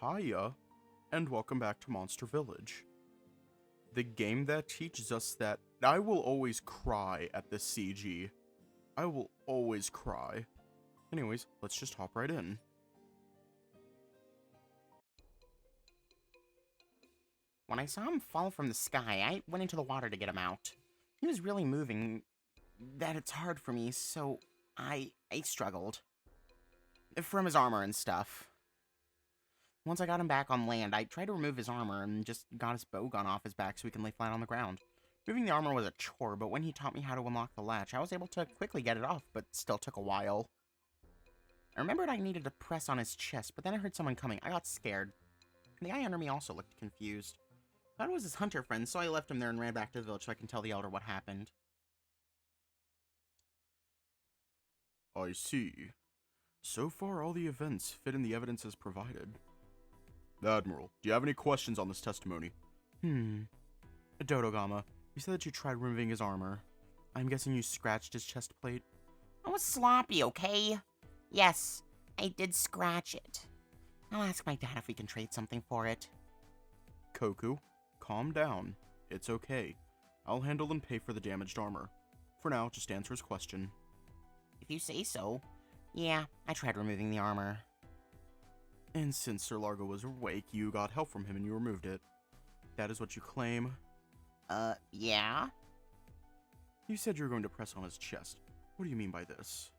Hiya, and welcome back to Monster Village. The game that teaches us that I will always cry at this CG. I will always cry. Anyways, let's just hop right in. When I saw him fall from the sky, I went into the water to get him out. He was really moving that it's hard for me, so I struggled. From his armor and stuff. Once I got him back on land, I tried to remove his armor and just got his bow gun off his back so he can lay flat on the ground. Moving the armor was a chore, but when he taught me how to unlock the latch, I was able to quickly get it off, but still took a while. I remembered I needed to press on his chest, but then I heard someone coming. I got scared. The guy under me also looked confused. I thought it was his hunter friend, so I left him there and ran back to the village so I can tell the elder what happened. I see. So far, all the events fit in the evidences provided. Admiral, do you have any questions on this testimony? Dodogama, you said that you tried removing his armor. I'm guessing you scratched his chest plate? I was sloppy, okay? Yes, I did scratch it. I'll ask my dad if we can trade something for it. Koku, calm down. It's okay. I'll handle and pay for the damaged armor. For now, just answer his question. If you say so. Yeah, I tried removing the armor. And since Sir Largo was awake, you got help from him and you removed it. That is what you claim? Yeah? You said you were going to press on his chest. What do you mean by this?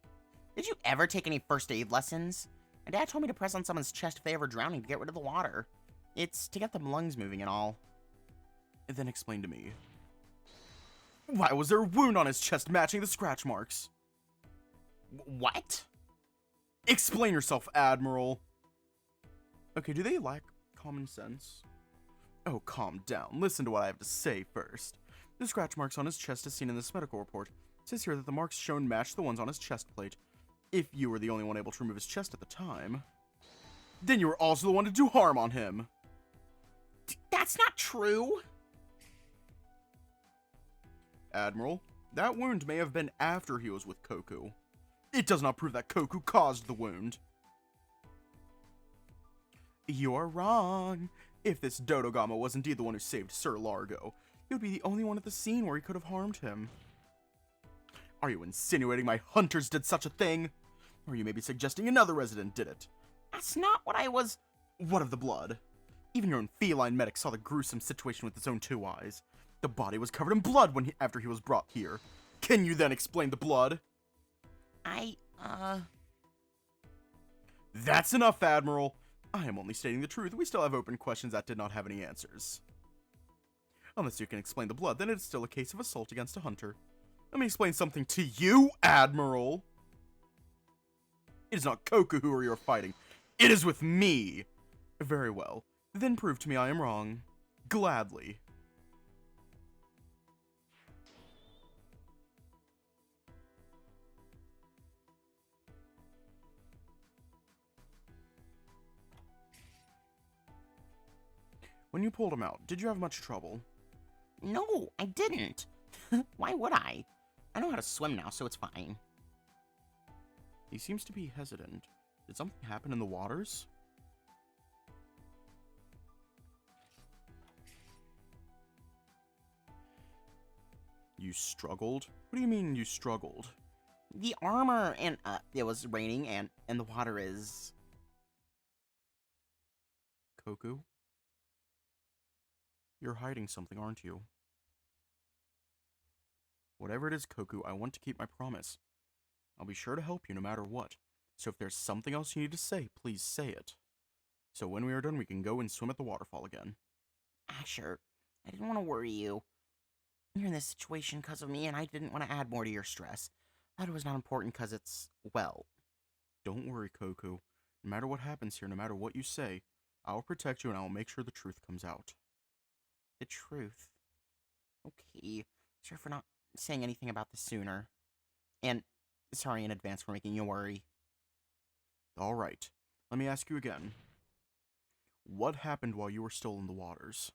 Did you ever take any first aid lessons? My dad told me to press on someone's chest if they ever drowning to get rid of the water. It's to get them lungs moving and all. And then explain to me. Why was there a wound on his chest matching the scratch marks? What? Explain yourself, Admiral. Okay, do they lack common sense? Oh, calm down. Listen to what I have to say first. The scratch marks on his chest as seen in this medical report. It says here that the marks shown match the ones on his chest plate. If you were the only one able to remove his chest at the time, then you were also the one to do harm on him. That's not true! Admiral, that wound may have been after he was with Koku. It does not prove that Koku caused the wound. You're wrong. If this Dodogama was indeed the one who saved Sir Largo, he would be the only one at the scene where he could have harmed him. Are you insinuating my hunters did such a thing? Or you may be suggesting another resident did it? That's not what I was... What of the blood? Even your own feline medic saw the gruesome situation with his own two eyes. The body was covered in blood after he was brought here. Can you then explain the blood? That's enough, Admiral. I am only stating the truth. We still have open questions that did not have any answers. Unless you can explain the blood, then it is still a case of assault against a hunter. Let me explain something to you, Admiral. It is not Koku who you're fighting. It is with me. Very well. Then prove to me I am wrong. Gladly. When you pulled him out, did you have much trouble? No, I didn't. Why would I? I know how to swim now, so it's fine. He seems to be hesitant. Did something happen in the waters? You struggled? What do you mean you struggled? The armor and, it was raining and the water is... Koku? You're hiding something, aren't you? Whatever it is, Koku, I want to keep my promise. I'll be sure to help you no matter what. So if there's something else you need to say, please say it. So when we are done, we can go and swim at the waterfall again. Asher, I didn't want to worry you. You're in this situation because of me, and I didn't want to add more to your stress. I thought it was not important because it's, well... Don't worry, Koku. No matter what happens here, no matter what you say, I will protect you and I will make sure the truth comes out. The truth. Okay. Sorry for not saying anything about this sooner. And sorry in advance for making you worry. Alright. Let me ask you again. What happened while you were still in the waters?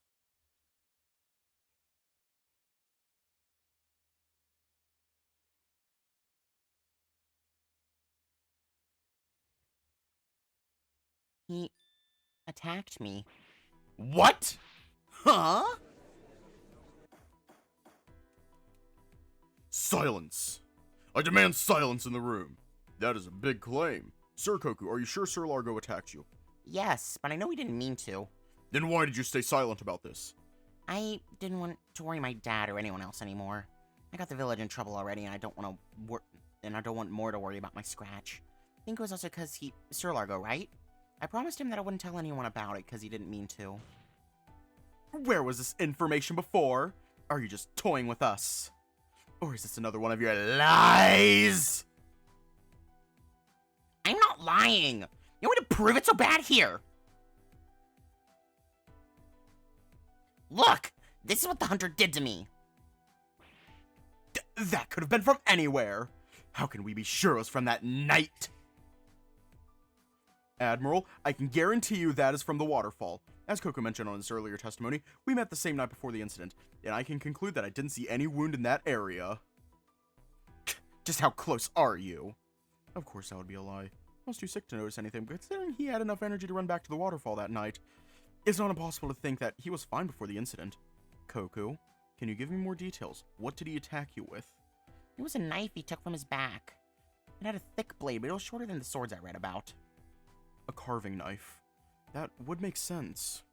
He attacked me. What? Huh? Silence. I demand silence in the room. That is a big claim. Sir Koku, are you sure Sir Largo attacked you? Yes, but I know he didn't mean to. Then why did you stay silent about this? I didn't want to worry my dad or anyone else anymore. I got the village in trouble already, and I don't want more to worry about my scratch. I think it was also because Sir Largo, right? I promised him that I wouldn't tell anyone about it because he didn't mean to. Where was this information before? Are you just toying with us? Or is this another one of your lies? I'm not lying! You want me to prove it so bad? Here! Look! This is what the hunter did to me! That could have been from anywhere! How can we be sure it was from that night? Admiral, I can guarantee you that is from the waterfall. As Koku mentioned on his earlier testimony, we met the same night before the incident, and I can conclude that I didn't see any wound in that area. Just how close are you? Of course that would be a lie. I was too sick to notice anything, but considering he had enough energy to run back to the waterfall that night, it's not impossible to think that he was fine before the incident. Koku, can you give me more details? What did he attack you with? It was a knife he took from his back. It had a thick blade, but it was shorter than the swords I read about. A carving knife. That would make sense.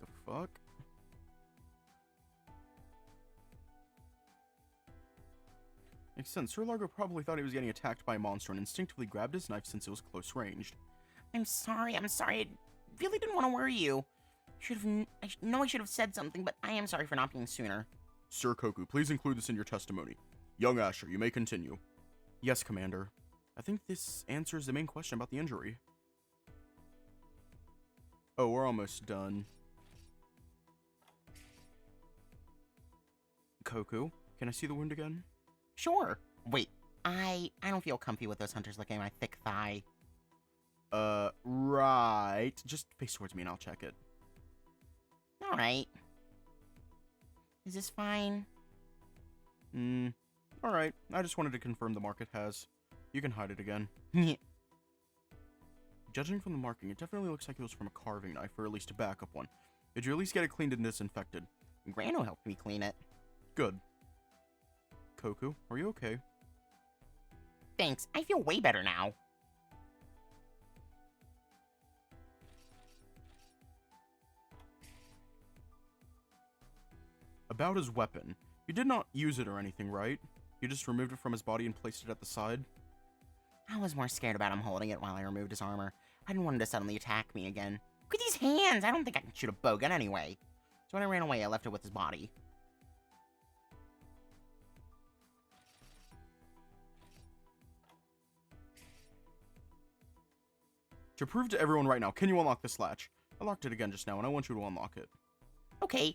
The fuck? Makes sense. Sir Largo probably thought he was getting attacked by a monster and instinctively grabbed his knife since it was close ranged. I'm sorry. I really didn't want to worry you. I know I should have said something, but I am sorry for not being sooner. Sir Koku, please include this in your testimony. Young Asher, you may continue. Yes, Commander. I think this answers the main question about the injury. Oh, we're almost done. Koku, can I see the wound again? Sure. Wait, I don't feel comfy with those hunters looking at my thick thigh. Right. Just face towards me and I'll check it. Alright. Is this fine? Alright. I just wanted to confirm the mark it has. You can hide it again. Judging from the marking, it definitely looks like it was from a carving knife, or at least a backup one. Did you at least get it cleaned and disinfected? Grano helped me clean it. Good. Koku, are you okay? Thanks, I feel way better now. About his weapon. You did not use it or anything, right? You just removed it from his body and placed it at the side? I was more scared about him holding it while I removed his armor. I didn't want him to suddenly attack me again. Look at these hands! I don't think I can shoot a bow gun anyway. So when I ran away, I left it with his body. To prove to everyone right now, can you unlock this latch? I locked it again just now, and I want you to unlock it. Okay.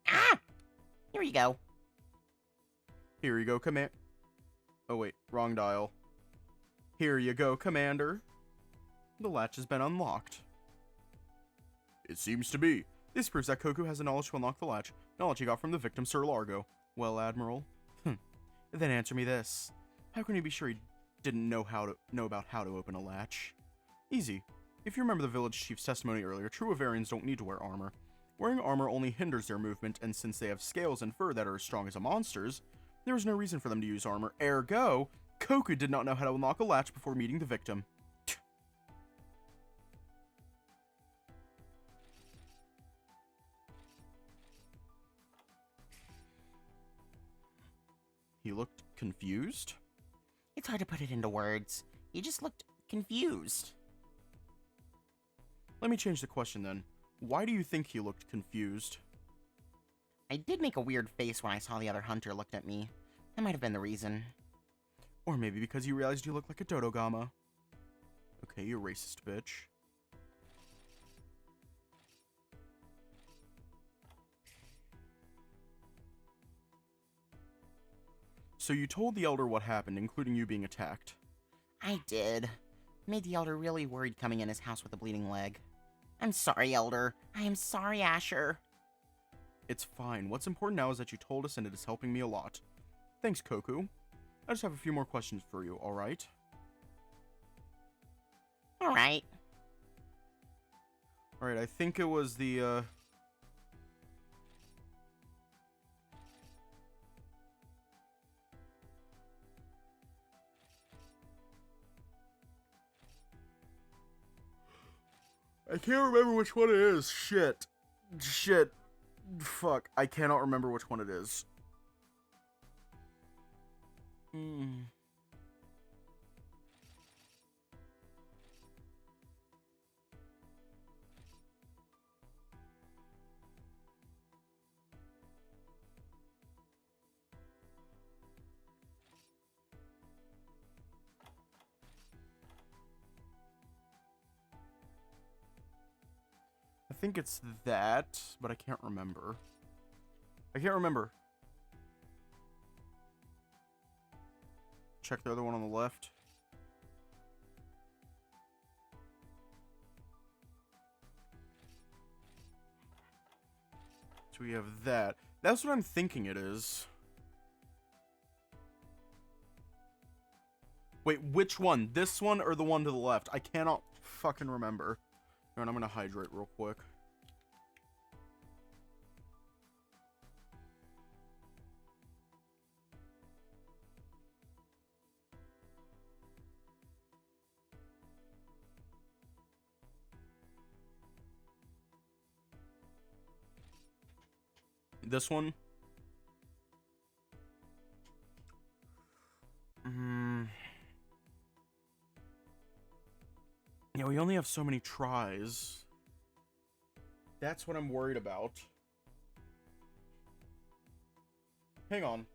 Ah! Here you go. Here you go, Oh wait, wrong dial. Here you go, Commander. The latch has been unlocked. It seems to be. This proves that Koku has the knowledge to unlock the latch. Knowledge he got from the victim, Sir Largo. Well, Admiral. Then answer me this. How can you be sure he didn't know about how to open a latch? Easy. If you remember the village chief's testimony earlier, true Avarians don't need to wear armor. Wearing armor only hinders their movement, and since they have scales and fur that are as strong as a monster's, there is no reason for them to use armor. Ergo, Koku did not know how to unlock a latch before meeting the victim. He looked confused? It's hard to put it into words. He just looked confused. Let me change the question then. Why do you think he looked confused? I did make a weird face when I saw the other hunter looked at me. That might have been the reason. Or maybe because you realized you looked like a Dodogama. Okay, you racist bitch. So you told the Elder what happened, including you being attacked. I did. Made the Elder really worried coming in his house with a bleeding leg. I'm sorry, Elder. I am sorry, Asher. It's fine. What's important now is that you told us and it is helping me a lot. Thanks, Koku. I just have a few more questions for you, alright? Alright. Alright, I think it was the, I can't remember which one it is. Shit. Fuck. I cannot remember which one it is. I think it's that, but I can't remember. I can't remember. Check the other one on the left. So we have that. That's what I'm thinking it is. Wait, which one? This one or the one to the left? I cannot fucking remember. Alright, I'm gonna hydrate real quick. This one? Yeah, we only have so many tries. That's what I'm worried about. Hang on.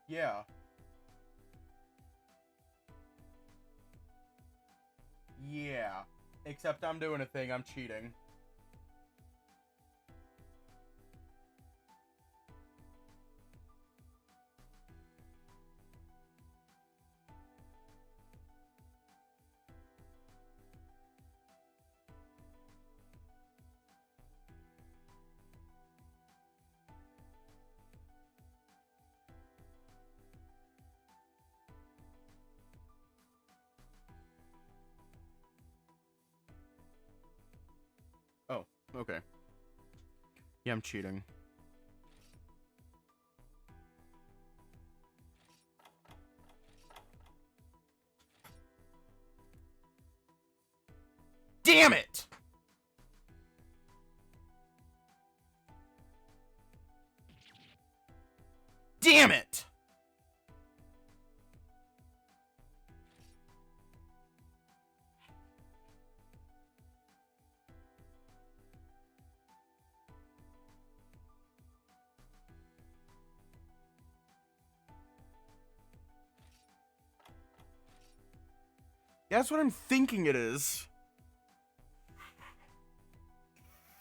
Yeah. Yeah. Except I'm doing a thing. I'm cheating. Oh, okay. Yeah, I'm cheating. Damn it! Damn it! That's what I'm thinking it is.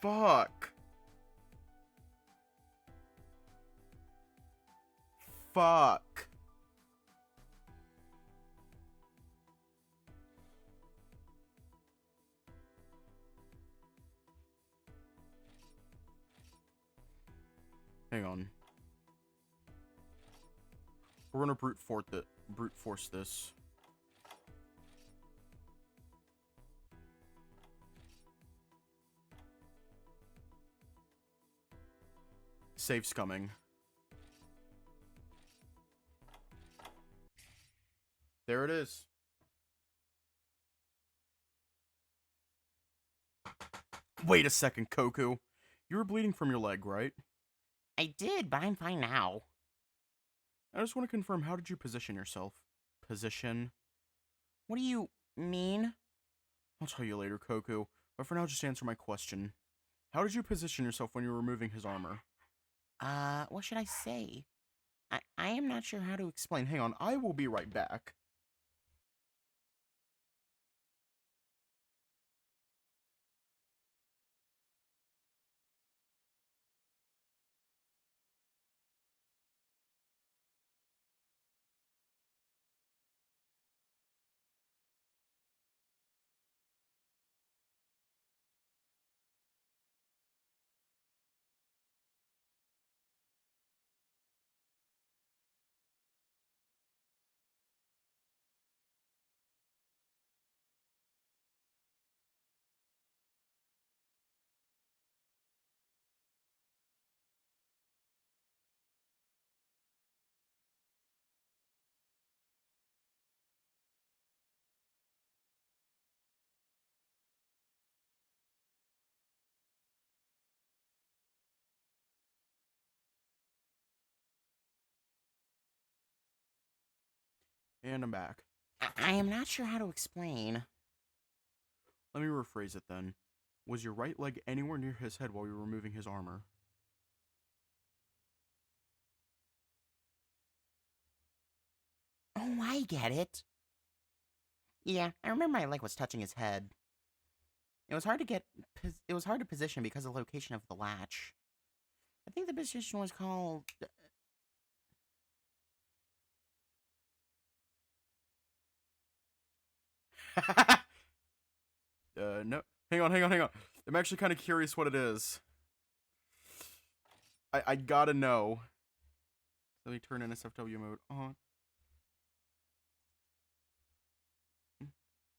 Fuck. Fuck. Hang on. We're gonna brute force this. Safe's coming. There it is. Wait a second, Koku. You were bleeding from your leg, right? I did, but I'm fine now. I just want to confirm, how did you position yourself? Position? What do you mean? I'll tell you later, Koku. But for now, just answer my question. How did you position yourself when you were removing his armor? What should I say? I am not sure how to explain. Hang on, I will be right back. And I'm back. I am not sure how to explain. Let me rephrase it then. Was your right leg anywhere near his head while you were removing his armor? Oh, I get it. Yeah, I remember my leg was touching his head. It was hard to it was hard to position because of the location of the latch. I think the position was called... No. Hang on. I'm actually kind of curious what it is. I gotta know. Let me turn in SFW mode on.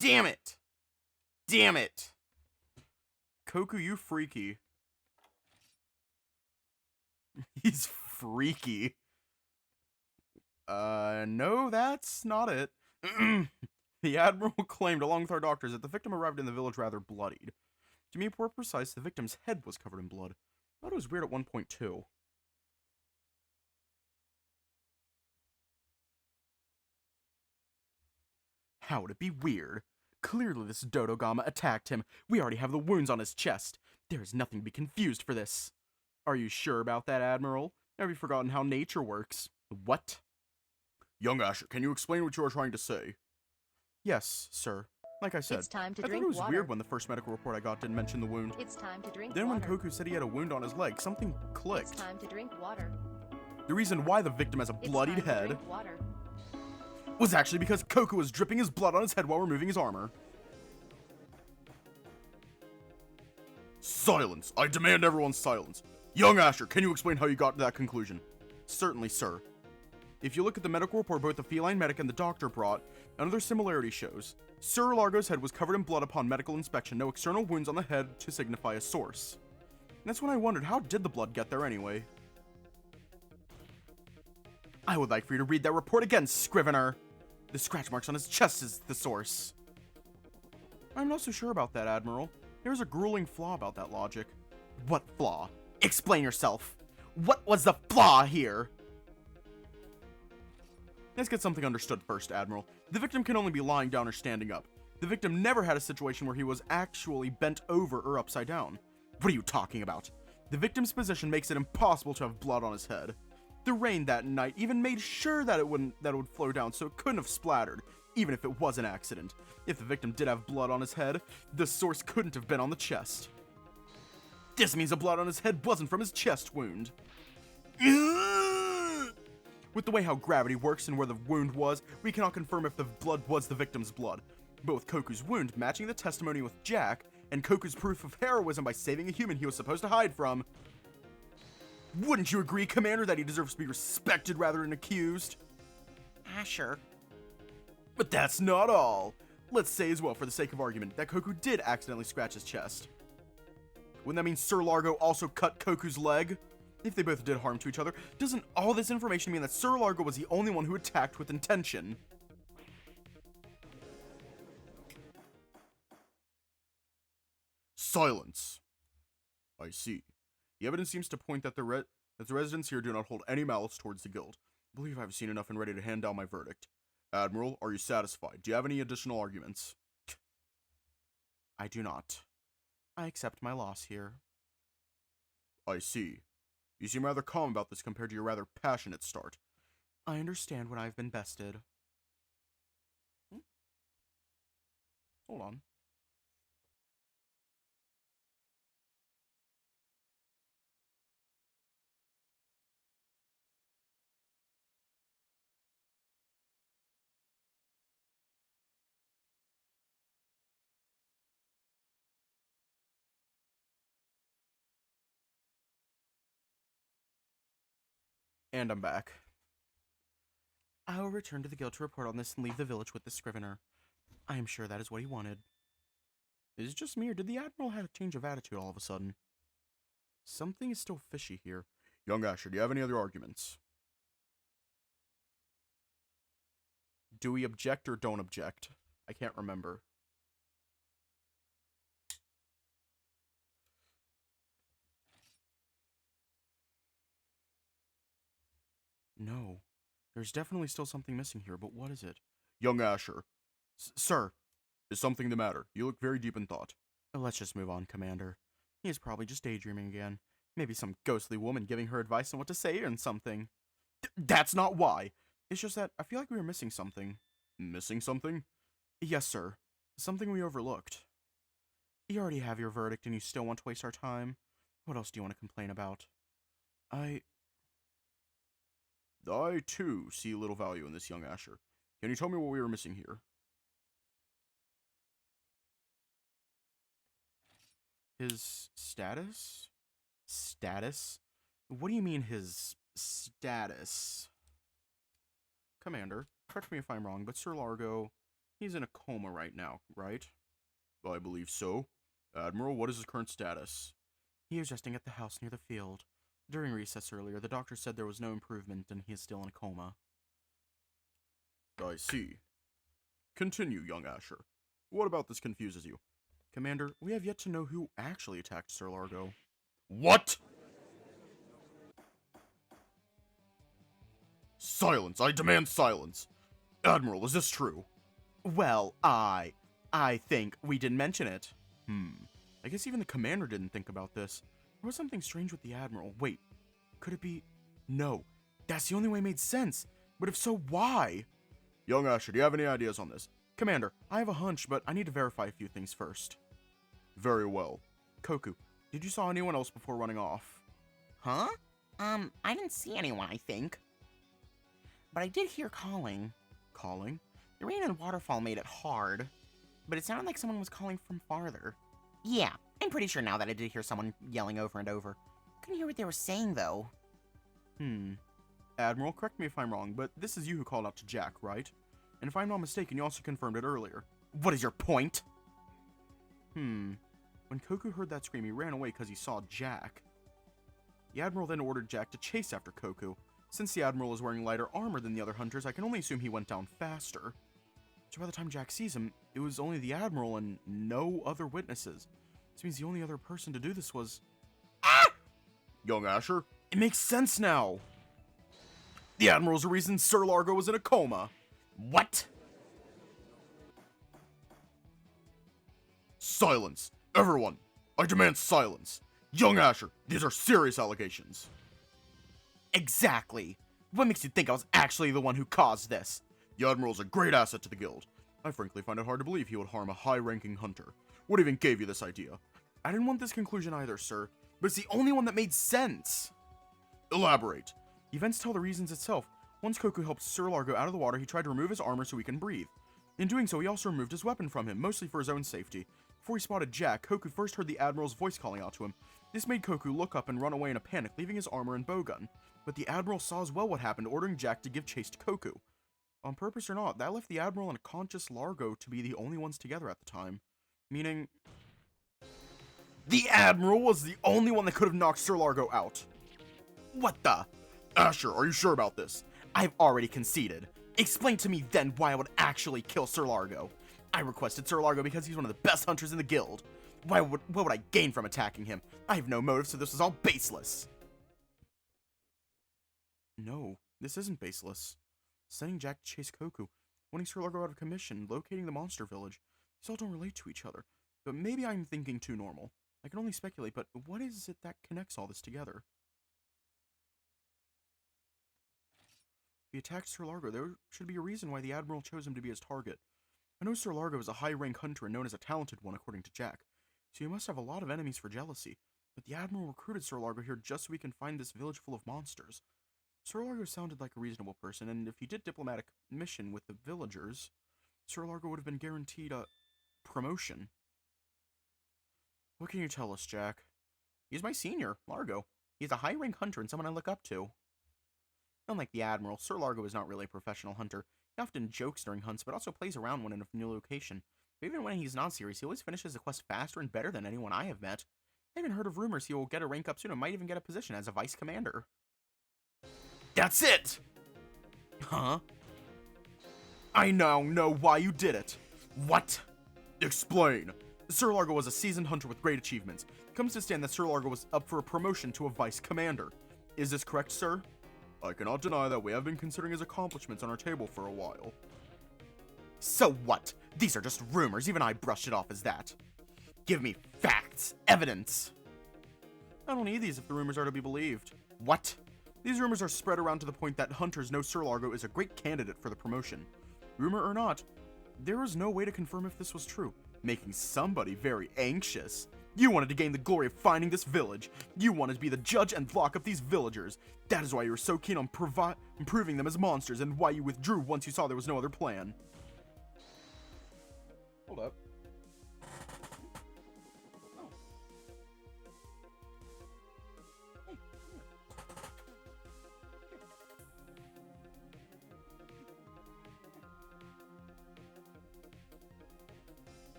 Damn it! Damn it! Koku, you freaky. He's freaky. No, that's not it. The Admiral claimed, along with our doctors, that the victim arrived in the village rather bloodied. To be more precise, the victim's head was covered in blood. I thought it was weird at one point, too. How would it be weird? Clearly this Dodogama attacked him. We already have the wounds on his chest. There is nothing to be confused for this. Are you sure about that, Admiral? Have you forgotten how nature works? What? Young Asher, can you explain what you are trying to say? Yes, sir. Like I said, It's time to I thought drink it was water. weird when the first medical report I got didn't mention the wound. It's time to drink Then when water. Koku said he had a wound on his leg, something It's clicked. time to drink water. The reason why the victim has a It's bloodied time to head drink water. was actually because Koku was dripping his blood on his head while removing his armor. Silence! I demand everyone's silence. Young Asher, can you explain how you got to that conclusion? Certainly, sir. If you look at the medical report both the feline medic and the doctor brought, another similarity shows. Sir Largo's head was covered in blood upon medical inspection, no external wounds on the head to signify a source. And that's when I wondered, how did the blood get there anyway? I would like for you to read that report again, Scrivener. The scratch marks on his chest is the source. I'm not so sure about that, Admiral. There's a grueling flaw about that logic. What flaw? Explain yourself. What was the flaw here? Let's get something understood first, Admiral. The victim can only be lying down or standing up. The victim never had a situation where he was actually bent over or upside down. What are you talking about? The victim's position makes it impossible to have blood on his head. The rain that night even made sure that it would flow down so it couldn't have splattered, even if it was an accident. If the victim did have blood on his head, the source couldn't have been on the chest. This means the blood on his head wasn't from his chest wound. With the way how gravity works and where the wound was, we cannot confirm if the blood was the victim's blood. But with Koku's wound matching the testimony with Jack, and Koku's proof of heroism by saving a human he was supposed to hide from, wouldn't you agree, Commander, that he deserves to be respected rather than accused? Asher. But that's not all. Let's say as well, for the sake of argument, that Koku did accidentally scratch his chest. Wouldn't that mean Sir Largo also cut Koku's leg? If they both did harm to each other, doesn't all this information mean that Sir Largo was the only one who attacked with intention? Silence. I see. The evidence seems to point that the residents here do not hold any malice towards the guild. I believe I've seen enough and ready to hand down my verdict. Admiral, are you satisfied? Do you have any additional arguments? I do not. I accept my loss here. I see. You seem rather calm about this compared to your rather passionate start. I understand when I've been bested. Hold on. And I'm back. I will return to the guild to report on this and leave the village with the Scrivener. I am sure that is what he wanted. Is it just me, or did the Admiral have a change of attitude all of a sudden? Something is still fishy here. Young Asher, do you have any other arguments? Do we object or don't object? I can't remember. No. There's definitely still something missing here, but what is it? Young Asher. Sir. Is something the matter? You look very deep in thought. Let's just move on, Commander. He is probably just daydreaming again. Maybe some ghostly woman giving her advice on what to say and something. That's not why. It's just that I feel like we were missing something. Missing something? Yes, sir. Something we overlooked. You already have your verdict and you still want to waste our time? What else do you want to complain about? I, too, see little value in this young Asher. Can you tell me what we were missing here? His status? Status? What do you mean his status? Commander, correct me if I'm wrong, but Sir Largo, he's in a coma right now, right? I believe so. Admiral, what is his current status? He is resting at the house near the field. During recess earlier, the doctor said there was no improvement and he is still in a coma. I see. Continue, young Asher. What about this confuses you? Commander, we have yet to know who actually attacked Sir Largo. What? Silence! I demand silence! Admiral, is this true? Well, I think we didn't mention it. I guess even the commander didn't think about this. There was something strange with the Admiral. Wait, could it be? No, that's the only way it made sense. But if so, why? Young Asher, do you have any ideas on this? Commander, I have a hunch, but I need to verify a few things first. Very well. Koku, did you saw anyone else before running off? Huh? I didn't see anyone, I think. But I did hear calling. Calling? The rain and waterfall made it hard. But it sounded like someone was calling from farther. Yeah, I'm pretty sure now that I did hear someone yelling over and over. Couldn't hear what they were saying, though. Admiral, correct me if I'm wrong, but this is you who called out to Jack, right? And if I'm not mistaken, you also confirmed it earlier. What is your point? When Koku heard that scream, he ran away because he saw Jack. The Admiral then ordered Jack to chase after Koku. Since the Admiral is wearing lighter armor than the other hunters, I can only assume he went down faster. So by the time Jack sees him, it was only the Admiral and no other witnesses. This means the only other person to do this was... Ah! Young Asher, it makes sense now! The Admiral's the reason Sir Largo was in a coma. What? Silence! Everyone! I demand silence! Young Asher, these are serious allegations. Exactly. What makes you think I was actually the one who caused this? The Admiral's a great asset to the guild. I frankly find it hard to believe he would harm a high-ranking hunter. What even gave you this idea? I didn't want this conclusion either, sir, but it's the only one that made sense. Elaborate. The events tell the reasons itself. Once Koku helped Sir Largo out of the water, he tried to remove his armor so he can breathe. In doing so, he also removed his weapon from him, mostly for his own safety. Before he spotted Jack, Koku first heard the Admiral's voice calling out to him. This made Koku look up and run away in a panic, leaving his armor and bowgun. But the Admiral saw as well what happened, ordering Jack to give chase to Koku. On purpose or not, that left the Admiral and a conscious Largo to be the only ones together at the time. Meaning... the Admiral was the only one that could have knocked Sir Largo out. What the? Asher, are you sure about this? I've already conceded. Explain to me then why I would actually kill Sir Largo. I requested Sir Largo because he's one of the best hunters in the guild. What would I gain from attacking him? I have no motive, so this is all baseless. No, this isn't baseless. Sending Jack to chase Koku, wanting Sir Largo out of commission, locating the monster village. These all don't relate to each other. But maybe I'm thinking too normal. I can only speculate, but what is it that connects all this together? If he attacked Sir Largo, there should be a reason why the Admiral chose him to be his target. I know Sir Largo is a high-rank hunter and known as a talented one, according to Jack, so he must have a lot of enemies for jealousy. But the Admiral recruited Sir Largo here just so we can find this village full of monsters. Sir Largo sounded like a reasonable person, and if he did diplomatic mission with the villagers, Sir Largo would have been guaranteed a promotion. What can you tell us, Jack? He's my senior, Largo. He's a high-rank hunter and someone I look up to. Unlike the Admiral, Sir Largo is not really a professional hunter. He often jokes during hunts, but also plays around when in a new location. But even when he's not serious, he always finishes the quest faster and better than anyone I have met. I even heard of rumors he will get a rank up soon and might even get a position as a vice commander. That's it! Huh? I now know why you did it. What? Explain. Sir Largo was a seasoned hunter with great achievements. It comes to stand that Sir Largo was up for a promotion to a vice commander. Is this correct, sir? I cannot deny that we have been considering his accomplishments on our table for a while. So what? These are just rumors. Even I brushed it off as that. Give me facts, evidence. I don't need these if the rumors are to be believed. What? These rumors are spread around to the point that hunters know Sir Largo is a great candidate for the promotion. Rumor or not, there is no way to confirm if this was true, making somebody very anxious. You wanted to gain the glory of finding this village. You wanted to be the judge and lock up these villagers. That is why you were so keen on proving them as monsters, and why you withdrew once you saw there was no other plan. Hold up.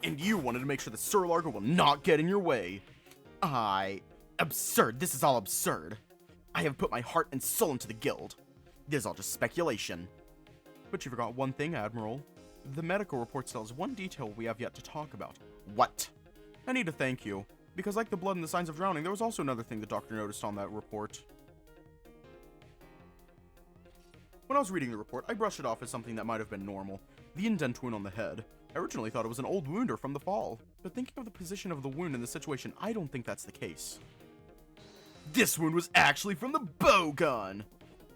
And you wanted to make sure that Sir Largo will not get in your way. Absurd. This is all absurd. I have put my heart and soul into the guild. This is all just speculation. But you forgot one thing, Admiral. The medical report tells one detail we have yet to talk about. What? I need to thank you, because like the blood and the signs of drowning, there was also another thing the doctor noticed on that report. When I was reading the report, I brushed it off as something that might have been normal. The indent wound on the head. I originally thought it was an old wounder from the fall, but thinking of the position of the wound in the situation, I don't think that's the case. This wound was actually from the bow gun!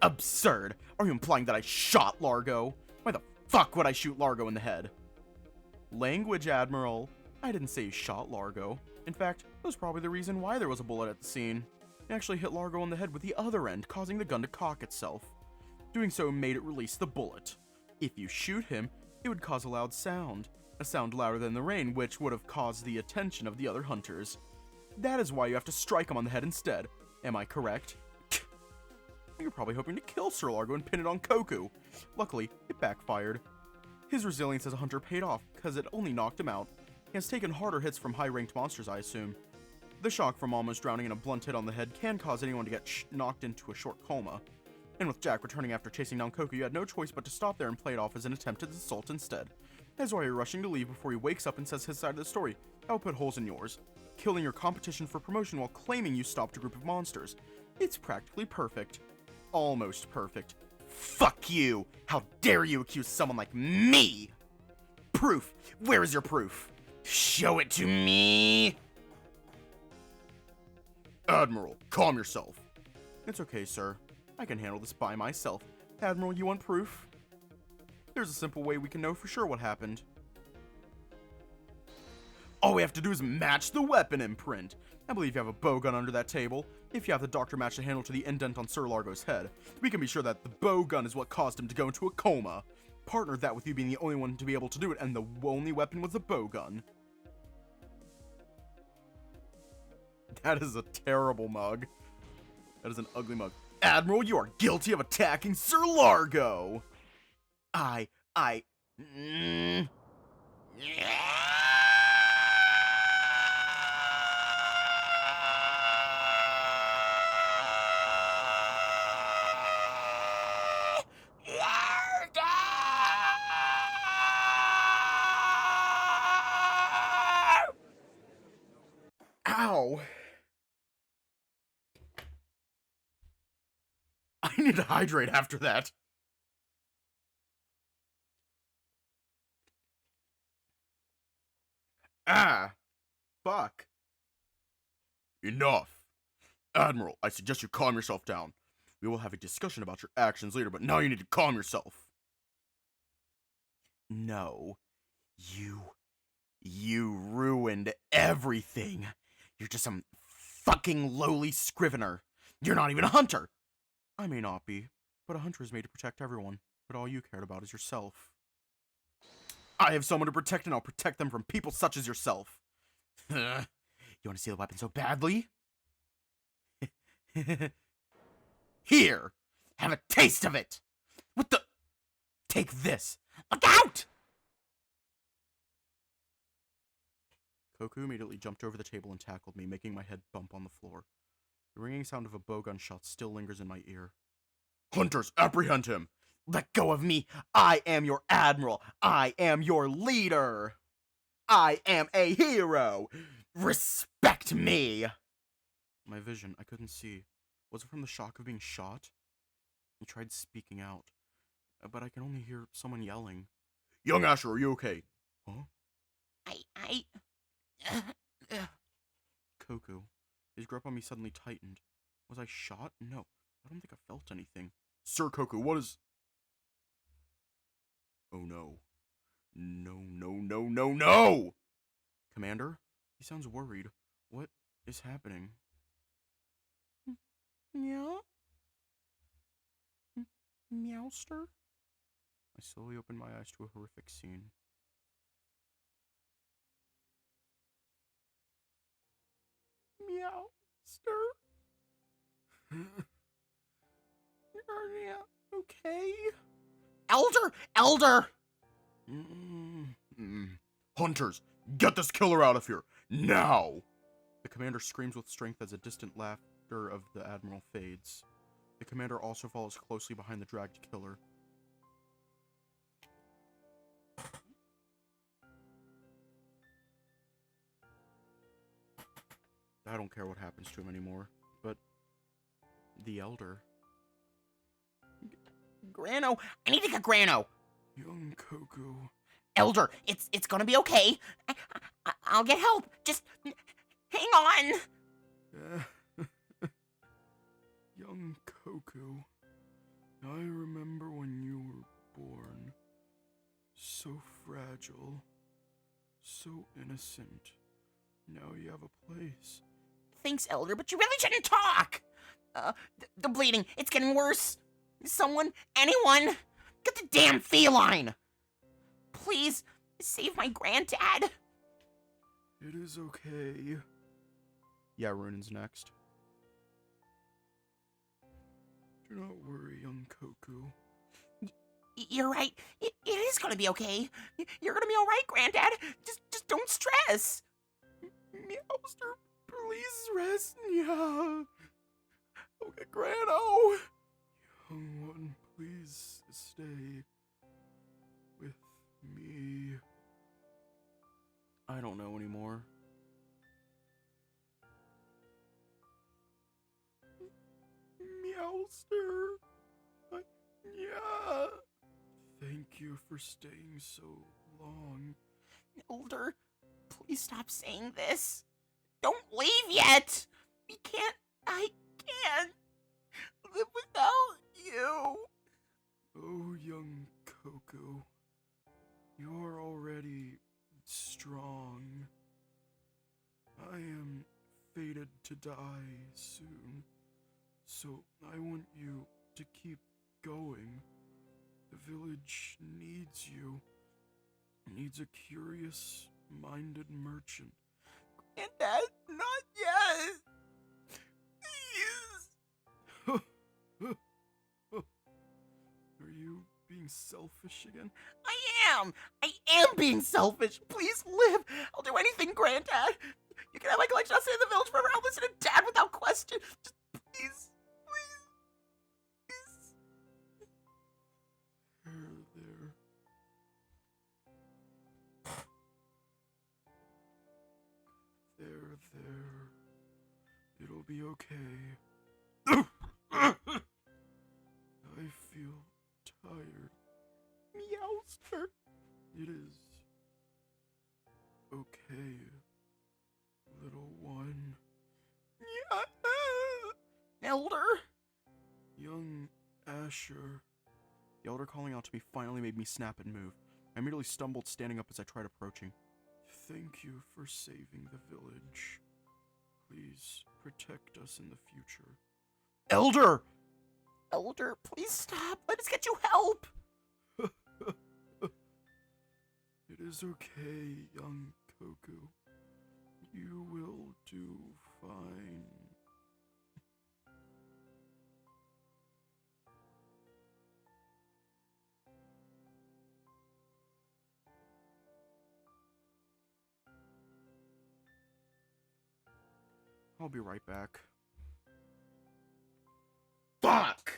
Absurd! Are you implying that I shot Largo? Why the fuck would I shoot Largo in the head? Language, Admiral. I didn't say you shot Largo. In fact, that was probably the reason why there was a bullet at the scene. It actually hit Largo on the head with the other end, causing the gun to cock itself. Doing so made it release the bullet. If you shoot him, it would cause a loud sound. A sound louder than the rain, which would have caused the attention of the other hunters. That is why you have to strike him on the head instead. Am I correct? You're probably hoping to kill Sir Largo and pin it on Koku. Luckily, it backfired. His resilience as a hunter paid off, because it only knocked him out. He has taken harder hits from high-ranked monsters, I assume. The shock from almost drowning in a blunt hit on the head can cause anyone to get knocked into a short coma. And with Jack returning after chasing down Koku, you had no choice but to stop there and play it off as an attempted assault instead. That's why you're rushing to leave before he wakes up and says his side of the story. That will put holes in yours. Killing your competition for promotion while claiming you stopped a group of monsters. It's practically perfect. Almost perfect. Fuck you! How dare you accuse someone like me? Proof! Where is your proof? Show it to me! Admiral, calm yourself. It's okay, sir. I can handle this by myself. Admiral, you want proof? There's a simple way we can know for sure what happened. All we have to do is match the weapon imprint. I believe you have a bow gun under that table. If you have the doctor match the handle to the indent on Sir Largo's head, we can be sure that the bow gun is what caused him to go into a coma. Partner that with you being the only one to be able to do it, and the only weapon was the bow gun. That is a terrible mug. That is an ugly mug. Admiral, you are guilty of attacking Sir Largo! Ow! I need to hydrate after that. Ah! Fuck. Enough. Admiral, I suggest you calm yourself down. We will have a discussion about your actions later, but now you need to calm yourself. No. You ruined everything. You're just some fucking lowly scrivener. You're not even a hunter. I may not be, but a hunter is made to protect everyone. But all you cared about is yourself. I have someone to protect, and I'll protect them from people such as yourself. You want to see the weapon so badly? Here! Have a taste of it! What the? Take this! Look out! Koku immediately jumped over the table and tackled me, making my head bump on the floor. The ringing sound of a bowgun shot still lingers in my ear. Hunters, apprehend him! Let go of me! I am your admiral! I am your leader! I am a hero! Respect me! My vision, I couldn't see. Was it from the shock of being shot? He tried speaking out, but I can only hear someone yelling. Young Asher, are you okay? Huh? Koku. His grip on me suddenly tightened. Was I shot? No, I don't think I felt anything. Sir Koku, what is... Oh no. No, no, no, no, no! Commander? He sounds worried. What is happening? Meow? Meowster? I slowly opened my eyes to a horrific scene. Meowster? Are you okay? Elder! Elder! Hunters, get this killer out of here, now! The commander screams with strength as a distant laughter of the admiral fades. The commander also follows closely behind the dragged killer. I don't care what happens to him anymore, but the elder... Grano! I need to get Grano! Young Koku... Elder, it's gonna be okay. I'll get help. Just hang on. Young Koku, I remember when you were born. So fragile, so innocent. Now you have a place. Thanks, Elder, but you really shouldn't talk. The bleeding, it's getting worse. Someone, anyone, get the damn feline. Please, save my granddad. It is okay. Yeah, Runan's next. Do not worry, young Koku. You're right. It is gonna be okay. You're gonna be all right, Granddad. Just don't stress. Meowster, please rest. Yeah. Okay, Grano. Young one, please stay with me. I don't know anymore. Meowster. Yeah. Thank you for staying so long. Elder, please stop saying this. Don't leave yet. I can't live without you. Oh, young Koku, you are already strong. I am fated to die soon, so I want you to keep going. The village needs you. It needs a curious-minded merchant. Granddad, not yet. Please. Are you being selfish again? I am being selfish. Please live. I'll do anything, Granddad. You can have my collection. I'll stay in the village forever. I'll listen to Dad without question. Just please. There. It'll be okay. I feel tired. Meowster. It is okay, little one. Elder? Young Asher. The elder calling out to me finally made me snap and move. I immediately stumbled, standing up as I tried approaching. Thank you for saving the village. Please protect us in the future. Elder! Elder, please stop. Let us get you help. It is okay, young Koku. You will do fine. I'll be right back. Fuck!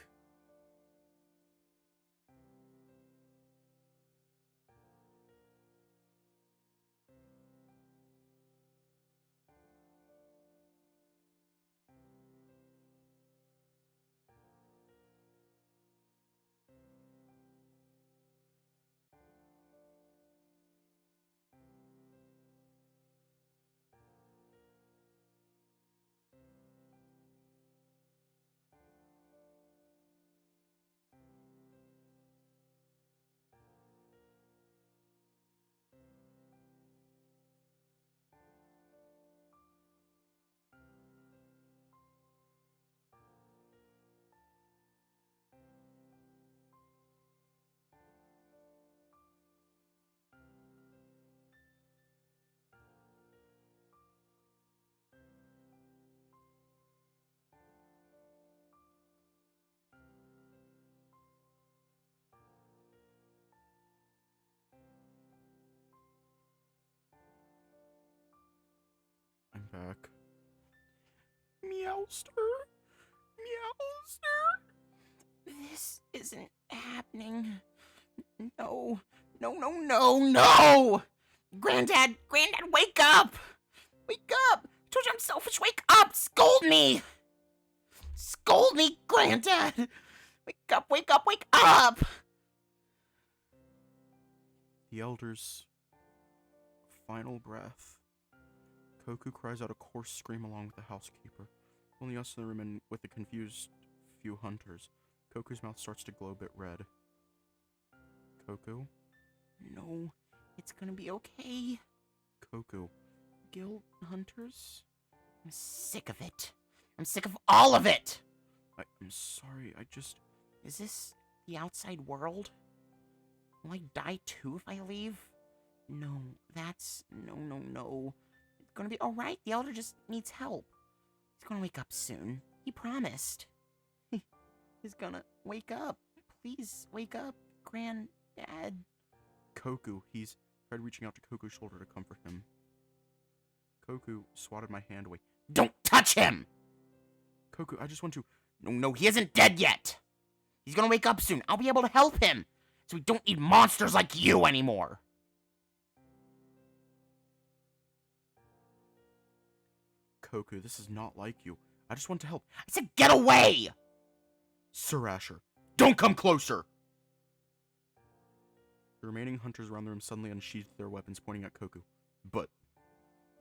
Jack. Meowster? Meowster? This isn't happening. No. No, no, no, no! Granddad, wake up! Wake up! I told you I'm selfish, wake up! Scold me! Scold me, Granddad! Wake up, wake up, wake up! The Elder's final breath. Koku cries out a coarse scream along with the housekeeper. Only us in the room and with the confused few hunters. Koku's mouth starts to glow a bit red. Koku? No, it's gonna be okay. Koku. Guild hunters? I'm sick of it. I'm sick of all of it! I'm sorry, Is this the outside world? Will I die too if I leave? No, no. It's gonna be alright. The Elder just needs help. He's gonna wake up soon. He promised. He's gonna wake up. Please, wake up, Granddad. Koku. He's tried reaching out to Koku's shoulder to comfort him. Koku swatted my hand away. Don't touch him! Koku, I just want to... No, he isn't dead yet. He's gonna wake up soon. I'll be able to help him. So we don't need monsters like you anymore. Koku, this is not like you. I just want to help. I said get away! Sir Asher, don't come closer! The remaining hunters around the room suddenly unsheathed their weapons, pointing at Koku. But...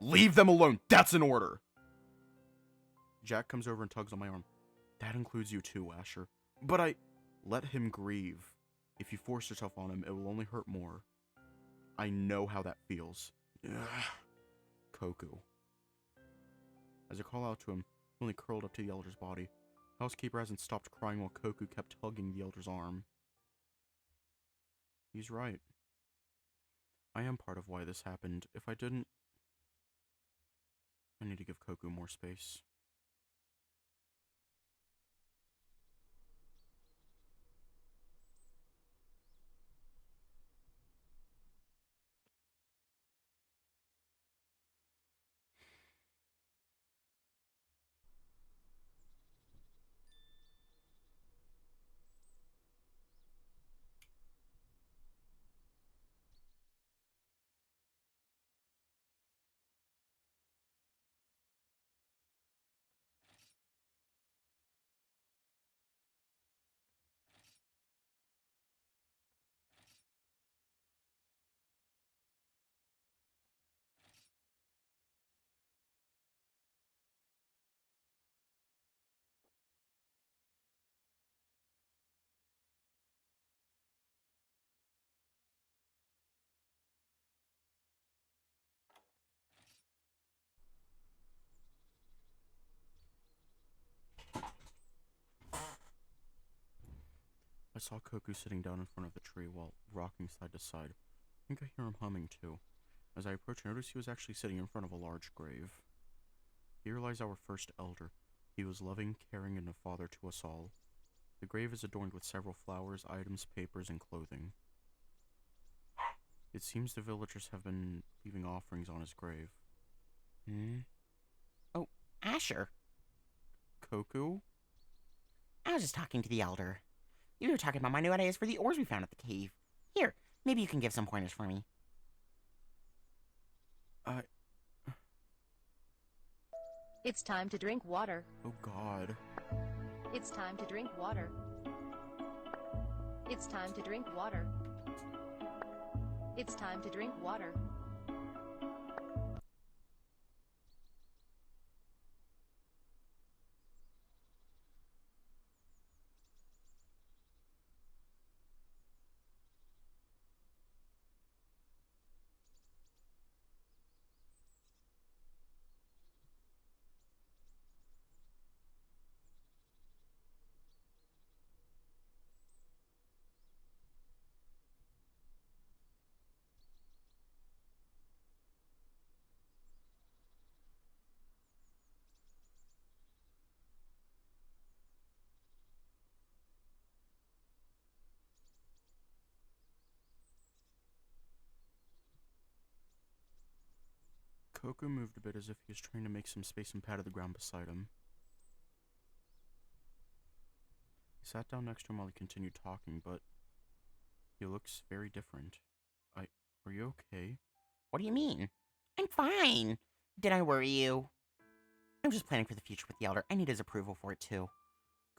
leave them alone! That's an order! Jack comes over and tugs on my arm. That includes you too, Asher. But I... let him grieve. If you force yourself on him, it will only hurt more. I know how that feels. Ugh. Koku. As I call out to him, he only curled up to the Elder's body. Housekeeper hasn't stopped crying while Koku kept tugging the Elder's arm. He's right. I am part of why this happened. If I didn't... I need to give Koku more space. I saw Koku sitting down in front of the tree while rocking side to side. I think I hear him humming too. As I approached, I noticed he was actually sitting in front of a large grave. Here lies our first elder. He was loving, caring, and a father to us all. The grave is adorned with several flowers, items, papers, and clothing. It seems the villagers have been leaving offerings on his grave. Oh, Asher. Koku? I was just talking to the Elder. You were talking about my new ideas for the ores we found at the cave. Here, maybe you can give some pointers for me. It's time to drink water. Oh God. It's time to drink water. It's time to drink water. It's time to drink water. Koku moved a bit as if he was trying to make some space and patted the ground beside him. He sat down next to him while he continued talking, but he looks very different. Are you okay? What do you mean? I'm fine. Did I worry you? I'm just planning for the future with the Elder. I need his approval for it, too.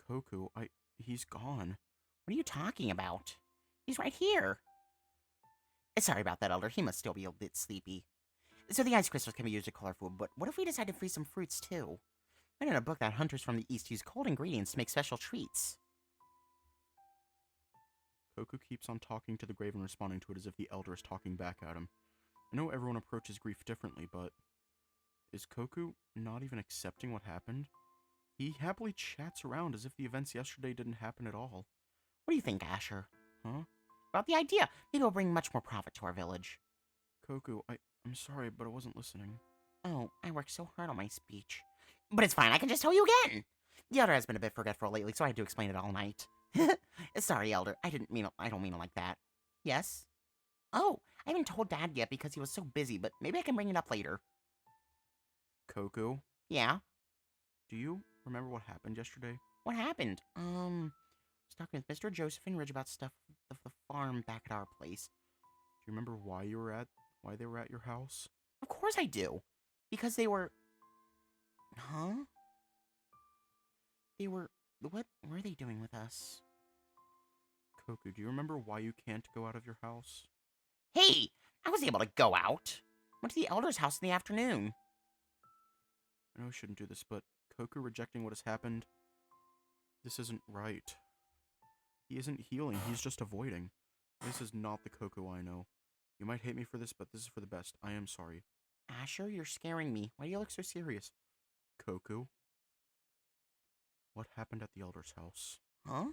Koku, he's gone. What are you talking about? He's right here. Sorry about that, Elder. He must still be a bit sleepy. So the ice crystals can be used to color food, but what if we decide to freeze some fruits, too? I read in a book that hunters from the East use cold ingredients to make special treats. Koku keeps on talking to the grave and responding to it as if the Elder is talking back at him. I know everyone approaches grief differently, but is Koku not even accepting what happened? He happily chats around as if the events yesterday didn't happen at all. What do you think, Asher? Huh? About the idea. Maybe it'll bring much more profit to our village. Koku, I'm sorry, but I wasn't listening. Oh, I worked so hard on my speech. But it's fine, I can just tell you again! The Elder has been a bit forgetful lately, so I had to explain it all night. Sorry, Elder. I don't mean it like that. Yes? Oh, I haven't told Dad yet because he was so busy, but maybe I can bring it up later. Koku? Yeah? Do you remember what happened yesterday? What happened? I was talking with Mr. Joseph and Ridge about stuff of the farm back at our place. Do you remember why they were at your house? Of course I do. Because they were... Huh? What were they doing with us? Koku, do you remember why you can't go out of your house? Hey! I was able to go out. Went to the Elder's house in the afternoon. I know I shouldn't do this, but Koku rejecting what has happened, this isn't right. He isn't healing, he's just avoiding. This is not the Koku I know. You might hate me for this, but this is for the best. I am sorry. Asher, you're scaring me. Why do you look so serious? Koku? What happened at the Elder's house? Huh?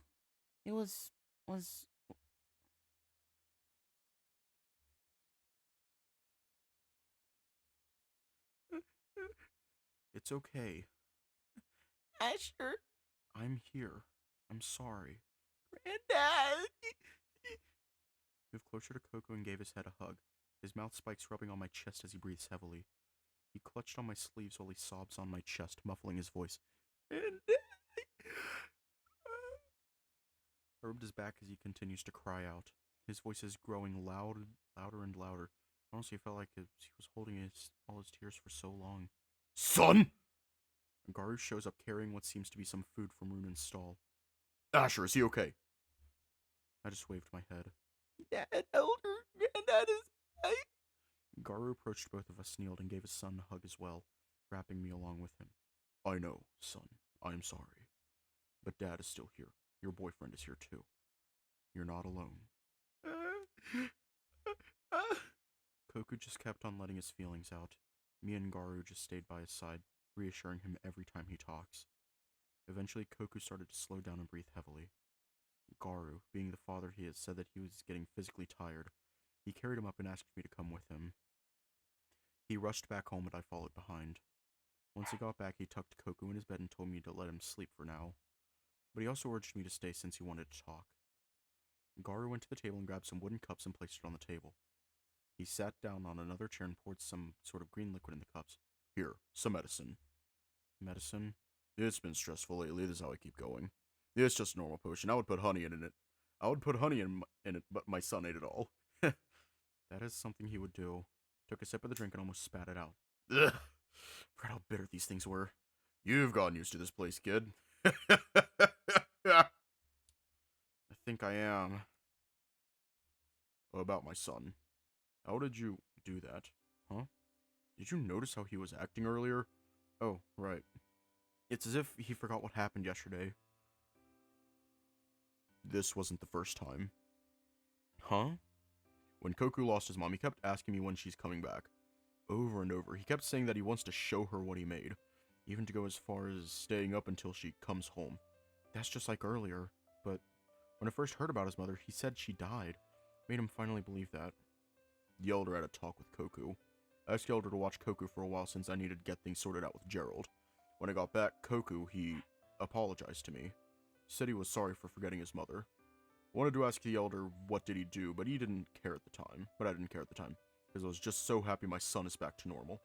It was... It's okay. Asher? I'm here. I'm sorry. Granddad! Moved closer to Koku and gave his head a hug, his mouth spikes rubbing on my chest as he breathes heavily. He clutched on my sleeves while he sobs on my chest, muffling his voice. I rubbed his back as he continues to cry out. His voice is growing louder and louder. Honestly, it felt like he was holding all his tears for so long. Son! Garu shows up carrying what seems to be some food from Runan's stall. Asher, is he okay? I just waved my head. Dad, Elder, Granddad is... Garu approached both of us, kneeled, and gave his son a hug as well, wrapping me along with him. I know, son. I am sorry. But Dad is still here. Your boyfriend is here too. You're not alone. Koku just kept on letting his feelings out. Me and Garu just stayed by his side, reassuring him every time he talks. Eventually, Koku started to slow down and breathe heavily. Garu, being the father he is, said that he was getting physically tired. He carried him up and asked me to come with him. He rushed back home and I followed behind. Once he got back, he tucked Koku in his bed and told me to let him sleep for now. But he also urged me to stay since he wanted to talk. Garu went to the table and grabbed some wooden cups and placed it on the table. He sat down on another chair and poured some sort of green liquid in the cups. Here, some medicine. Medicine? It's been stressful lately, this is how I keep going. It's just a normal potion. I would put honey in it. I would put honey in it, but my son ate it all. That is something he would do. Took a sip of the drink and almost spat it out. Ugh! Forgot how bitter these things were. You've gotten used to this place, kid. I think I am. About my son. How did you do that? Huh? Did you notice how he was acting earlier? Oh, right. It's as if he forgot what happened yesterday. This wasn't the first time. Huh? When Koku lost his mom, he kept asking me when she's coming back. Over and over, he kept saying that he wants to show her what he made. Even to go as far as staying up until she comes home. That's just like earlier. But when I first heard about his mother, he said she died. Made him finally believe that. The Elder had a talk with Koku. I asked the Elder to watch Koku for a while since I needed to get things sorted out with Gerald. When I got back, Koku, he apologized to me. Said he was sorry for forgetting his mother. Wanted to ask the Elder what did he do, but he didn't care at the time. But I didn't care at the time, because I was just so happy my son is back to normal.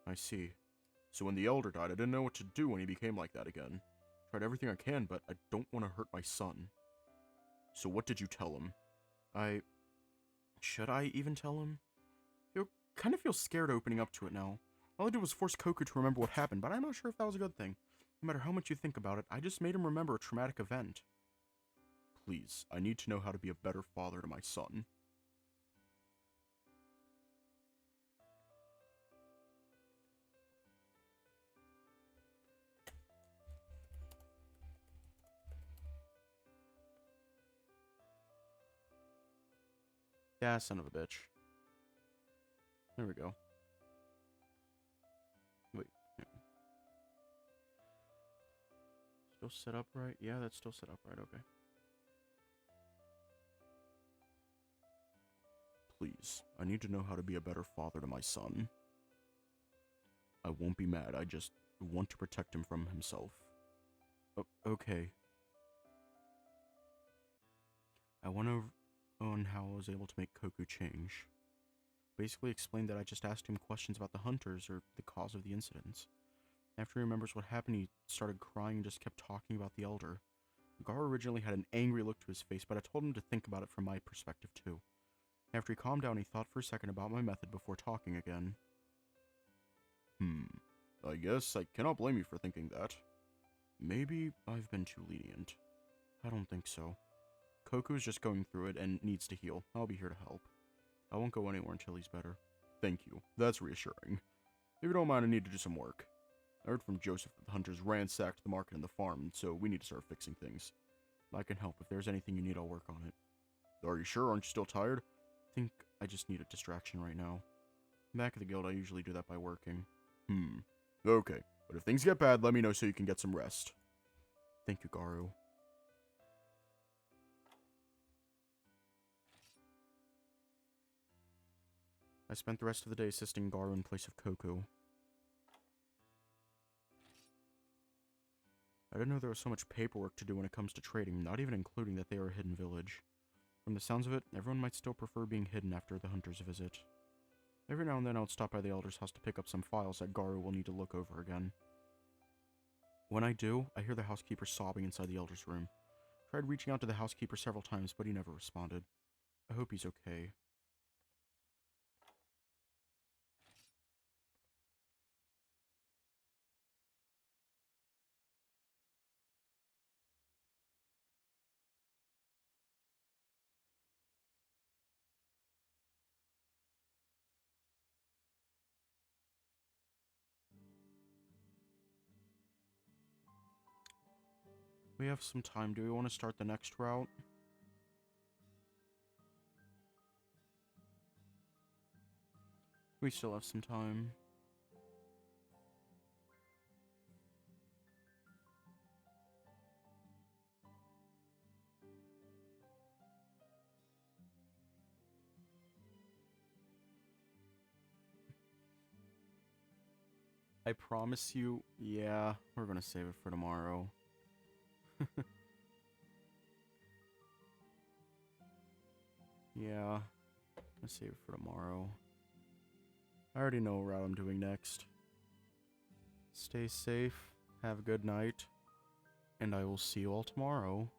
I see. So when the elder died, I didn't know what to do when he became like that again. Tried everything I can, but I don't want to hurt my son. So what did you tell him? Should I even tell him? I kind of feel scared opening up to it now. All I did was force Koku to remember what happened, but I'm not sure if that was a good thing. No matter how much you think about it, I just made him remember a traumatic event. Please, I need to know how to be a better father to my son. Yeah, son of a bitch. There we go. Wait. Yeah. Still set up right? Yeah, that's still set up right. Okay. Please, I need to know how to be a better father to my son. I won't be mad. I just want to protect him from himself. Okay. I went over on how I was able to make Koku change. Basically explained that I just asked him questions about the hunters or the cause of the incidents. After he remembers what happened, he started crying and just kept talking about the elder. Gar originally had an angry look to his face, but I told him to think about it from my perspective too. After he calmed down, he thought for a second about my method before talking again. I guess I cannot blame you for thinking that. Maybe I've been too lenient. I don't think so. Koku's just going through it and needs to heal. I'll be here to help. I won't go anywhere until he's better. Thank you. That's reassuring. If you don't mind, I need to do some work. I heard from Joseph that the hunters ransacked the market and the farm, so we need to start fixing things. I can help. If there's anything you need, I'll work on it. Are you sure? Aren't you still tired? I think I just need a distraction right now. Back at the guild, I usually do that by working. Okay. But if things get bad, let me know so you can get some rest. Thank you, Garu. I spent the rest of the day assisting Garu in place of Koku. I didn't know there was so much paperwork to do when it comes to trading, not even including that they are a hidden village. From the sounds of it, everyone might still prefer being hidden after the hunters visit. Every now and then I would stop by the elder's house to pick up some files that Garu will need to look over again. When I do, I hear the housekeeper sobbing inside the elder's room. Tried reaching out to the housekeeper several times, but he never responded. I hope he's okay. We have some time. Do we want to start the next route? We still have some time. I promise you, yeah, we're gonna save it for tomorrow. Yeah, I'll save it for tomorrow. I already know what route I'm doing next. Stay safe, have a good night, and I will see you all tomorrow.